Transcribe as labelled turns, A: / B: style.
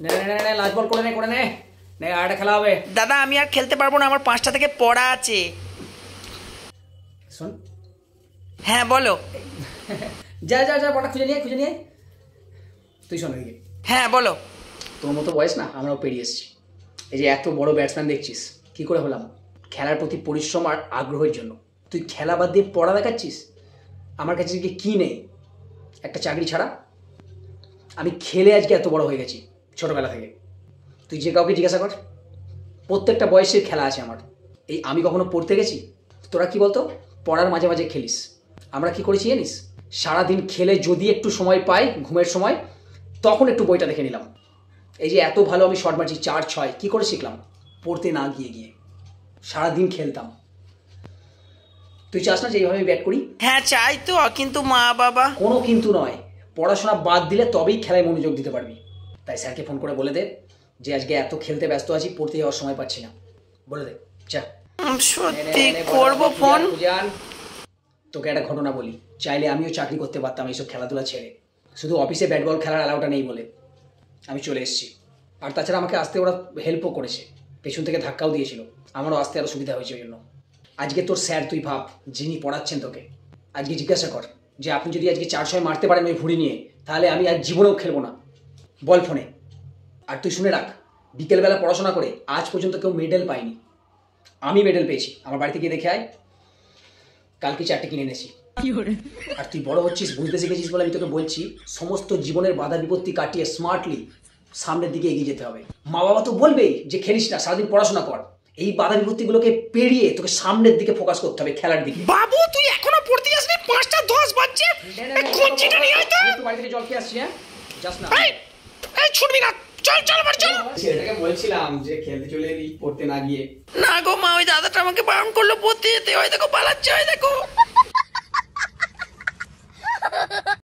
A: Last বল করে নে আরেকটা খেলা হবে।
B: দাদা আমি আর খেলতে পারবো না, আমার 5টা থেকে পড়া আছে।
A: শোন।
B: হ্যাঁ বলো।
A: যা বলটা খুঁজে নিয়ে তুই শোন এদিকে।
B: হ্যাঁ বলো।
A: তোর মতো বয়স না আমরাও পেরিয়ে এসেছি। এই যে এত বড় ব্যাটসম্যান দেখছিস, কি করে হলাম? খেলার প্রতি পরিশ্রম আর আগ্রহের জন্য। তুই খেলা বাদ দিয়ে পড়া দেখাচ্ছিস। আমার কাছে কি নেই? একটা চাকরি ছাড়া। আমি খেলে আজকে এত বড় হয়ে গেছি ছোটবেলা থেকে। তুই যে কাউকে জিজ্ঞাসা কর, প্রত্যেকটা বয়সের খেলা আছে আমার। এই আমি কখনো পড়তে গেছি? তোরা কি বলতো পড়ার মাঝে মাঝে খেলিস, আমরা কি করেছি জানিস? সারাদিন খেলে যদি একটু সময় পাই ঘুমের সময়, তখন একটু বইটা দেখে নিলাম। এই যে এত ভালো আমি শট মারছি 4-6, কি করে শিখলাম? পড়তে না গিয়ে সারাদিন খেলতাম। তুই চাস না যে এইভাবে ব্যাট করি?
B: হ্যাঁ চাই তো, কিন্তু মা বাবা।
A: কোনো কিন্তু নয়, পড়াশোনা বাদ দিলে তবেই খেলায় মনোযোগ দিতে পারবি। তাই স্যারকে ফোন করে বলে দে যে আজকে এত খেলতে ব্যস্ত আছি, পড়তে যাওয়ার সময় পাচ্ছি না। বলে দে যা।
B: সত্যি করবো ফোন।
A: তোকে একটা ঘটনা বলি, চাইলে আমিও চাকরি করতে পারতাম এইসব খেলাধুলা ছেড়ে। শুধু অফিসে ব্যাট বল খেলার অ্যালাউটা নেই বলে আমি চলে এসেছি। আর তাছাড়া আমাকে আসতে ওরা হেল্পও করেছে, পেছন থেকে ধাক্কাও দিয়েছিল, আমারও আসতে আরও সুবিধা হয়েছে ওই জন্য। আজকে তোর স্যার, তুই ভাব, যিনি পড়াচ্ছেন তোকে, আজকে জিজ্ঞাসা কর যে আপনি যদি আজকে 4-6 মারতে পারেন ওই ভুড়ি নিয়ে, তাহলে আমি আজ জীবনেও খেলবো না। বল ফোনে। আর তুই শুনে রাখ, বিকেলবেলা পড়াশোনা করে আজ পর্যন্ত কেউ মেডেল পায়নি, আমি মেডেল পেয়েছি। আমার বাড়িতে গিয়ে দেখে আয়, কালকে 4টে কিনে এনেছি। আর তুই বড় হচ্ছিস, বুঝতে শিখেছিস বলে আমি তোকে বলছি, সমস্ত জীবনের বাধা বিপত্তি কাটিয়ে স্মার্টলি সামনের দিকে এগিয়ে যেতে হবে। মা বাবা তো বলবেই যে খেলিস না, সারাদিন পড়াশোনা কর। এই বাধা বিপত্তিগুলোকে পেরিয়ে তোকে সামনের দিকে ফোকাস করতে হবে, খেলার দিকে।
B: বাবু তুই এখনো পড়তে যাসনি? 5টা 10 বাজছে। কোচিটা নিয়ে আয় তো।
A: একটু বাড়ি থেকে জল খেয়ে আসছি। হ্যাঁ যাস না।
B: এই ছুটবি না, চল বাড়ি চল।
A: সেটাকে বলছিলাম যে খেলতে চলে এলি পড়তে না গিয়ে।
B: না গো মা, ওই দাদাটা আমাকে বারণ করলো পড়তে যেতে। ওই দেখো পালাচ্ছে, ওই দেখো।